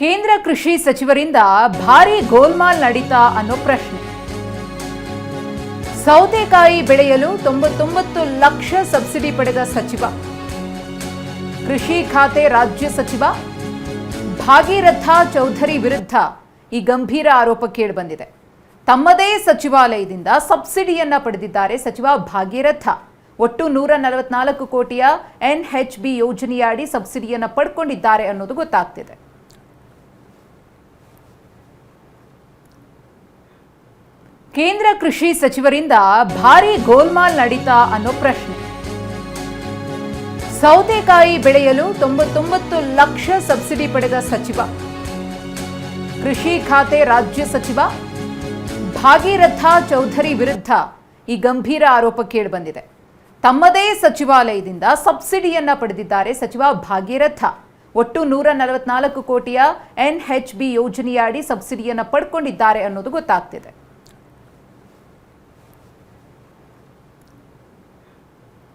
ಕೇಂದ್ರ ಕೃಷಿ ಸಚಿವರಿಂದ ಭಾರಿ ಗೋಲ್ಮಾಲ್ ನಡೀತಾ ಅನ್ನೋ ಪ್ರಶ್ನೆ. ಸೌತೆಕಾಯಿ ಬೆಳೆಯಲು 99 ಲಕ್ಷ ಸಬ್ಸಿಡಿ ಪಡೆದ ಸಚಿವ. ಕೃಷಿ ಖಾತೆ ರಾಜ್ಯ ಸಚಿವ ಭಾಗೀರಥ ಚೌಧರಿ ವಿರುದ್ಧ ಈ ಗಂಭೀರ ಆರೋಪ ಕೇಳಿಬಂದಿದೆ. ತಮ್ಮದೇ ಸಚಿವಾಲಯದಿಂದ ಸಬ್ಸಿಡಿಯನ್ನ ಪಡೆದಿದ್ದಾರೆ ಸಚಿವ ಭಾಗೀರಥ. ಒಟ್ಟು 144 ಕೋಟಿಯ NHB ಯೋಜನೆಯಡಿ ಸಬ್ಸಿಡಿಯನ್ನ ಪಡ್ಕೊಂಡಿದ್ದಾರೆ ಅನ್ನೋದು ಗೊತ್ತಾಗ್ತಿದೆ. ಕೇಂದ್ರ ಕೃಷಿ ಸಚಿವರಿಂದ ಭಾರಿ ಗೋಲ್ಮಾಲ್ ನಡೀತಾ ಅನ್ನೋ ಪ್ರಶ್ನೆ. ಸೌತೆಕಾಯಿ ಬೆಳೆಯಲು 99 ಲಕ್ಷ ಸಬ್ಸಿಡಿ ಪಡೆದ ಸಚಿವ. ಕೃಷಿ ಖಾತೆ ರಾಜ್ಯ ಸಚಿವ ಭಾಗೀರಥ ಚೌಧರಿ ವಿರುದ್ಧ ಈ ಗಂಭೀರ ಆರೋಪ ಕೇಳಿಬಂದಿದೆ. ತಮ್ಮದೇ ಸಚಿವಾಲಯದಿಂದ ಸಬ್ಸಿಡಿಯನ್ನ ಪಡೆದಿದ್ದಾರೆ ಸಚಿವ ಭಾಗೀರಥ. ಒಟ್ಟು 144 ಕೋಟಿಯ NHB ಯೋಜನೆಯಡಿ ಸಬ್ಸಿಡಿಯನ್ನ ಪಡ್ಕೊಂಡಿದ್ದಾರೆ ಅನ್ನೋದು ಗೊತ್ತಾಗ್ತಿದೆ.